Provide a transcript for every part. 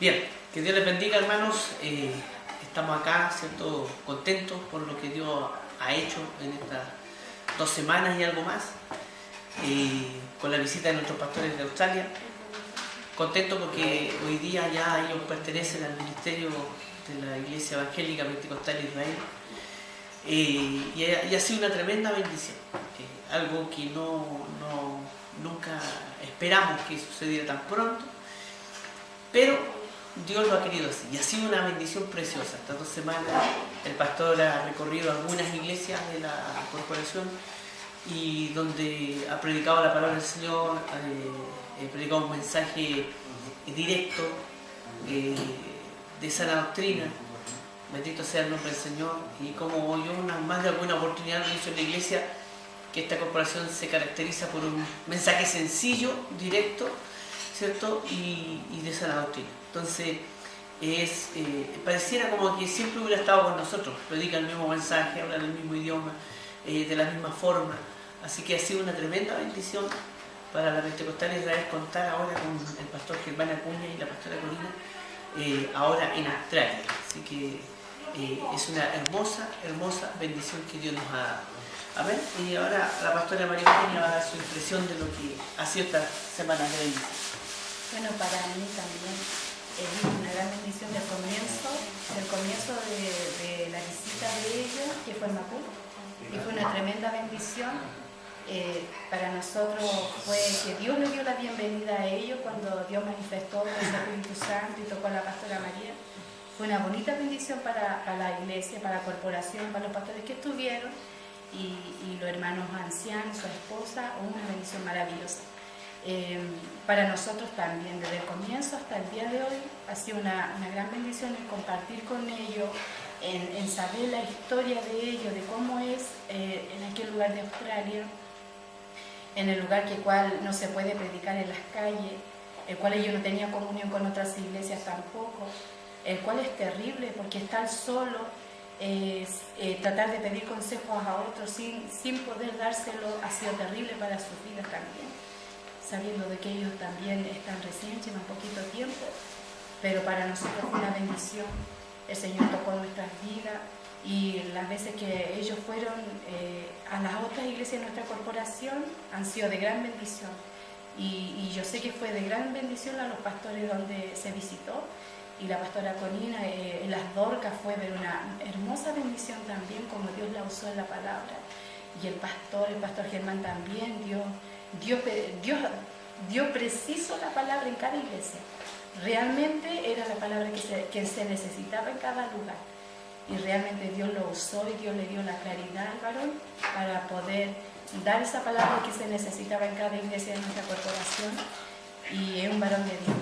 Bien, que Dios les bendiga, hermanos. Estamos acá, ¿cierto?, contentos por lo que Dios ha hecho en estas 2 semanas y algo más, con la visita de nuestros pastores de Australia. Contentos porque hoy día ya ellos pertenecen al ministerio de la Iglesia Evangélica Pentecostal de Israel. Y ha sido una tremenda bendición, algo que nunca esperamos que sucediera tan pronto, pero Dios lo ha querido así, y ha sido una bendición preciosa. Estas 2 semanas el pastor ha recorrido algunas iglesias de la corporación y donde ha predicado la palabra del Señor, ha predicado un mensaje directo de sana doctrina. Bendito sea el nombre del Señor. Y como yo más de alguna oportunidad lo he dicho en la iglesia, que esta corporación se caracteriza por un mensaje sencillo, directo, ¿cierto? Y de sana doctrina. Entonces, pareciera como que siempre hubiera estado con nosotros, predica el mismo mensaje, habla el mismo idioma, de la misma forma. Así que ha sido una tremenda bendición para la Pentecostal de Israel contar ahora con el pastor Germán Acuña y la pastora Corina, ahora en Australia. Así que es una hermosa bendición que Dios nos ha dado. Amén. Y ahora la pastora María Eugenia va a dar su impresión de lo que ha sido esta semana de bendición. Bueno, para mí también es una gran bendición del comienzo de la visita de ellos, que fue en Macul, y fue una tremenda bendición. Para nosotros fue que Dios le dio la bienvenida a ellos cuando Dios manifestó el Espíritu Santo y tocó a la pastora María. Fue una bonita bendición para la iglesia, para la corporación, para los pastores que estuvieron y los hermanos ancianos, su esposa, una bendición maravillosa. Para nosotros también, desde el comienzo hasta el día de hoy, ha sido una gran bendición el compartir con ellos, en saber la historia de ellos, de cómo es en aquel lugar de Australia, en el lugar que cual no se puede predicar en las calles, el cual ellos no tenían comunión con otras iglesias tampoco, el cual es terrible porque estar solo, tratar de pedir consejos a otros sin poder dárselo ha sido terrible para sus vidas también, sabiendo de que ellos también están recién, llevan poquito tiempo, pero para nosotros fue una bendición. El Señor tocó nuestras vidas y las veces que ellos fueron a las otras iglesias de nuestra corporación han sido de gran bendición. Y yo sé que fue de gran bendición a los pastores donde se visitó, y la pastora Corina en las Dorcas fue de una hermosa bendición también, como Dios la usó en la palabra. Y el pastor Germán también dio preciso la palabra en cada iglesia. Realmente era la palabra que se necesitaba en cada lugar. Y realmente Dios lo usó y Dios le dio la claridad al varón para poder dar esa palabra que se necesitaba en cada iglesia de nuestra corporación. Y es un varón de Dios.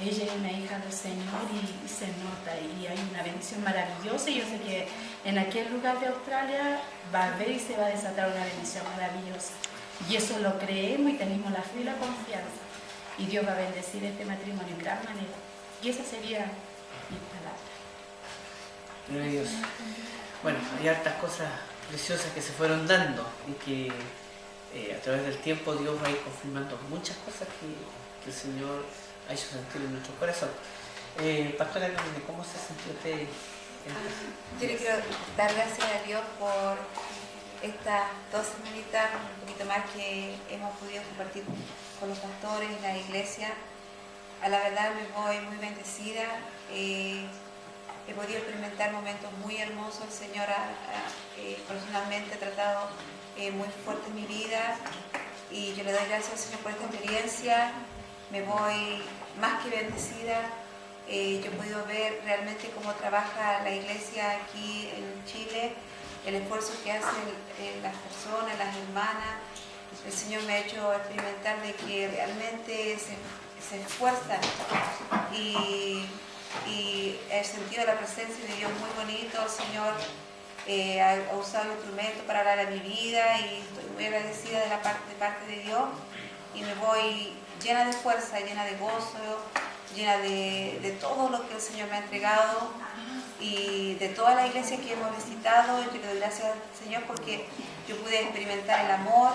Ella es una hija del Señor y se nota, y hay una bendición maravillosa. Y yo sé que en aquel lugar de Australia va a haber y se va a desatar una bendición maravillosa. Y eso lo creemos y tenemos la fe y la confianza. Y Dios va a bendecir este matrimonio en gran manera. Y esa sería mi palabra. Gloria a Dios. Bueno, hay hartas cosas preciosas que se fueron dando y que a través del tiempo Dios va a ir confirmando muchas cosas que el Señor ha hecho sentir en nuestro corazón. Pastora, ¿cómo se sintió usted? Yo le quiero dar gracias a Dios por estas 2 semanitas, un poquito más, que hemos podido compartir con los pastores en la iglesia. A la verdad me voy muy bendecida. He podido experimentar momentos muy hermosos. El Señor personalmente ha tratado muy fuerte en mi vida, y yo le doy gracias al Señor por esta experiencia. Me voy más que bendecida. Yo he podido ver realmente cómo trabaja la iglesia aquí en Chile, el esfuerzo que hacen las personas, las hermanas. El Señor me ha hecho experimentar de que realmente se esfuerzan, y he sentido la presencia de Dios muy bonito. El Señor ha usado el instrumento para hablar a mi vida, y estoy muy agradecida de parte de Dios, y me voy llena de fuerza, llena de gozo, llena de todo lo que el Señor me ha entregado, y de toda la iglesia que hemos visitado. Yo le doy gracias al Señor porque yo pude experimentar el amor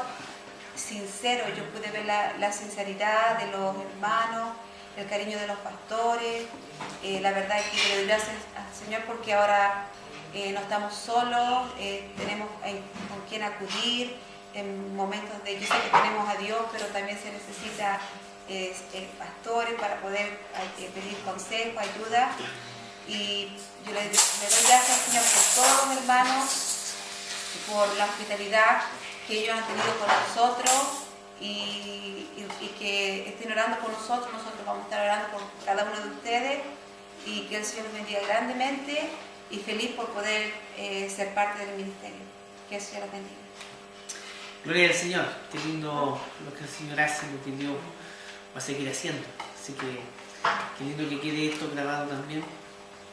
sincero, yo pude ver la sinceridad de los hermanos, el cariño de los pastores. La verdad es que le doy gracias al Señor porque ahora no estamos solos, tenemos con quién acudir en momentos de... Yo sé que tenemos a Dios, pero también se necesita pastores para poder pedir consejo, ayuda. Y yo le doy gracias al Señor por todos los hermanos, por la hospitalidad que ellos han tenido con nosotros y que estén orando por nosotros. Nosotros vamos a estar orando por cada uno de ustedes y que el Señor los bendiga grandemente y feliz por poder ser parte del ministerio. Que el Señor los bendiga. Gloria al Señor, qué lindo lo que el Señor hace, lo que Dios va a seguir haciendo. Así que qué lindo que quede esto grabado también,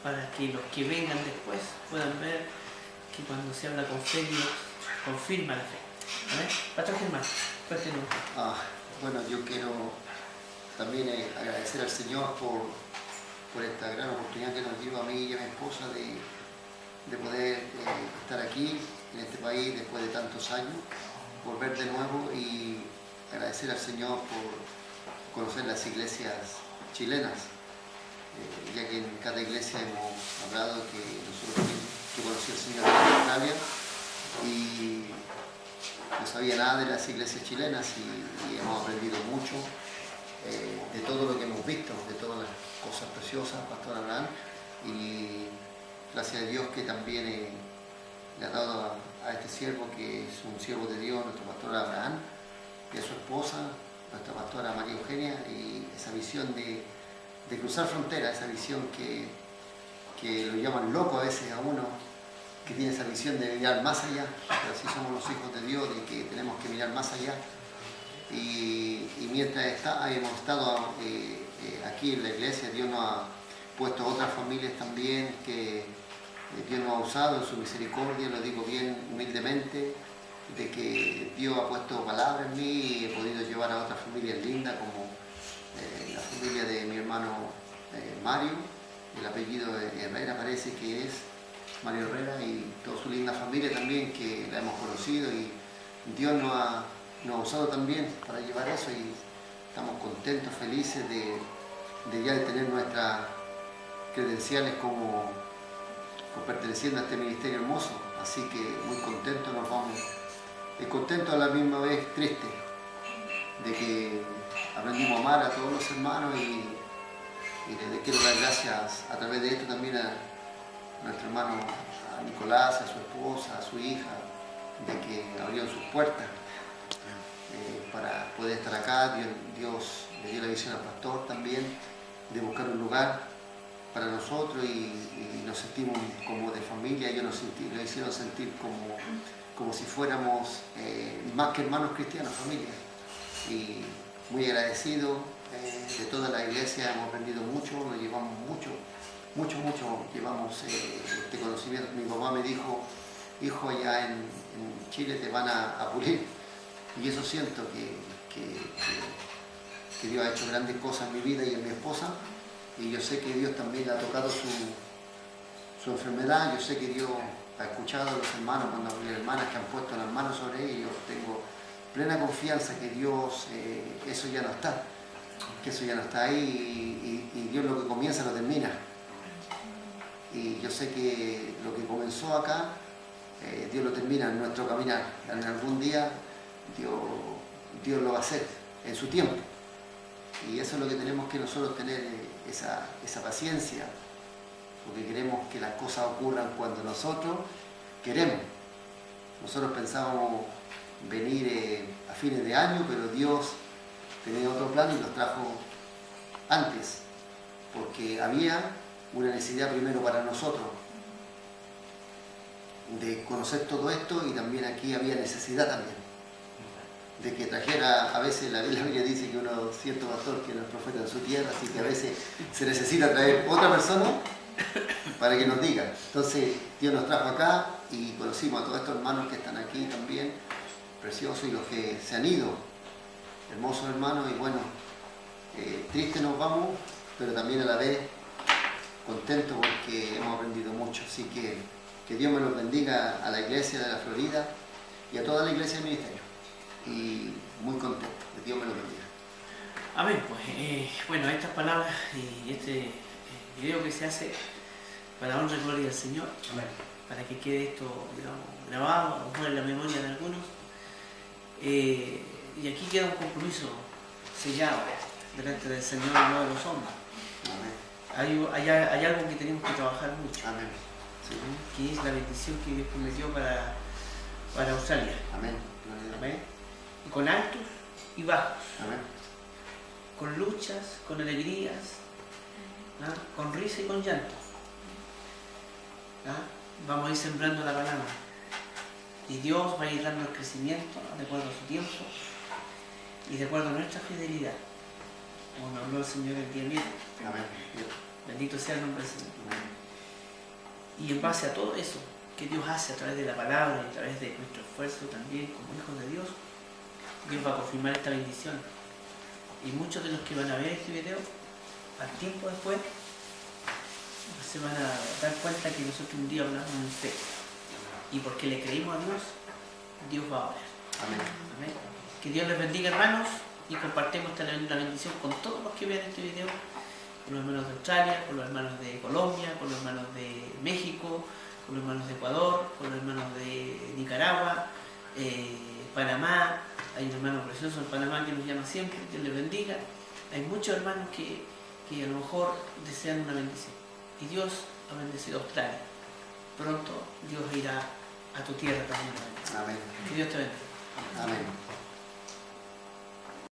para que los que vengan después puedan ver que cuando se habla con fe, Dios confirma la fe. ¿Vale? Pastor Germán, continúa. Bueno, yo quiero también agradecer al Señor por esta gran oportunidad que nos dio a mí y a mi esposa de poder estar aquí en este país después de tantos años, volver de nuevo y agradecer al Señor por conocer las iglesias chilenas. Ya que en cada iglesia hemos hablado que nosotros yo conocí al Señor en Australia y no sabía nada de las iglesias chilenas y hemos aprendido mucho de todo lo que hemos visto, de todas las cosas preciosas, Pastor Abraham, y gracias a Dios que también le ha dado a este siervo, que es un siervo de Dios, nuestro Pastor Abraham, y a su esposa, nuestra Pastora María Eugenia, y esa visión de cruzar fronteras, esa visión que lo llaman loco a veces a uno, que tiene esa visión de mirar más allá, pero así somos los hijos de Dios, de que tenemos que mirar más allá. Y mientras hemos estado aquí en la iglesia, Dios nos ha puesto otras familias también que Dios nos ha usado en su misericordia, lo digo bien humildemente, de que Dios ha puesto palabras en mí y he podido llevar a otras familias lindas como la familia de mi hermano Mario, el apellido Herrera parece que es Mario Herrera, y toda su linda familia también que la hemos conocido, y Dios nos ha usado también para llevar eso y estamos contentos, felices de ya tener nuestras credenciales como perteneciendo a este ministerio hermoso, así que muy contentos nos vamos, contentos a la misma vez triste de que aprendimos a amar a todos los hermanos y les quiero dar gracias a través de esto también a nuestro hermano a Nicolás, a su esposa, a su hija, de que abrieron sus puertas para poder estar acá. Dios le dio la visión al pastor también de buscar un lugar para nosotros y nos sentimos como de familia. Ellos lo hicieron sentir como si fuéramos más que hermanos cristianos, familia. Y muy agradecido de toda la iglesia, hemos aprendido mucho, lo llevamos mucho, llevamos este conocimiento. Mi papá me dijo, hijo, allá en Chile te van a pulir, y eso siento que Dios ha hecho grandes cosas en mi vida y en mi esposa, y yo sé que Dios también ha tocado su enfermedad. Yo sé que Dios ha escuchado a los hermanos cuando las hermanas que han puesto las manos sobre ellos. Tengo plena confianza que Dios, eso ya no está, ahí y Dios lo que comienza lo termina. Y yo sé que lo que comenzó acá, Dios lo termina en nuestro caminar. En algún día Dios lo va a hacer en su tiempo. Y eso es lo que tenemos que nosotros tener, esa paciencia, porque queremos que las cosas ocurran cuando nosotros queremos. Nosotros pensábamos venir a fines de año, pero Dios tenía otro plan y nos trajo antes, porque había una necesidad primero para nosotros de conocer todo esto, y también aquí había necesidad también de que trajera. A veces la Biblia dice que uno, cierto pastor, que no es profeta en su tierra, así que a veces se necesita traer otra persona para que nos diga. Entonces Dios nos trajo acá y conocimos a todos estos hermanos que están aquí también, preciosos, y los que se han ido, hermosos hermanos. Y bueno, triste nos vamos, pero también a la vez contentos porque hemos aprendido mucho. Así que Dios me los bendiga a la iglesia de la Florida y a toda la iglesia del ministerio. Y muy contento, que Dios me los bendiga. Amén. Pues bueno, estas palabras y este video que se hace para honra y gloria del Señor, Amén. para que quede esto, digamos, grabado, a lo mejor en la memoria de algunos. Y aquí queda un compromiso sellado delante del Señor y no de los hombres. Amén. Hay algo que tenemos que trabajar mucho, Amén. Sí. que es la bendición que Dios prometió para Australia. Amén. Gloria a Dios. Amén. Y con altos y bajos, Amén. con luchas, con alegrías, ¿ah? Con risa y con llanto. ¿Ah? Vamos a ir sembrando la palabra. Y Dios va a ir dando el crecimiento de acuerdo a su tiempo y de acuerdo a nuestra fidelidad. Como nos habló el Señor el día miércoles. Amén. Bendito sea el nombre del Señor. Amén. Y en base a todo eso que Dios hace a través de la palabra y a través de nuestro esfuerzo también como hijos de Dios, Dios va a confirmar esta bendición. Y muchos de los que van a ver este video, al tiempo después, se van a dar cuenta que nosotros un día hablamos en fe. Y porque le creímos a Dios, Dios va a obrar. Amén. Amén. Que Dios les bendiga, hermanos, y compartimos esta bendición con todos los que vean este video, con los hermanos de Australia, con los hermanos de Colombia, con los hermanos de México, con los hermanos de Ecuador, con los hermanos de Nicaragua, Panamá. Hay un hermano precioso en Panamá que nos llama siempre, Dios les bendiga. Hay muchos hermanos que a lo mejor desean una bendición. Y Dios ha bendecido a Australia. Pronto Dios irá a tu tierra también. Amén. Que Dios te bendiga. Amén.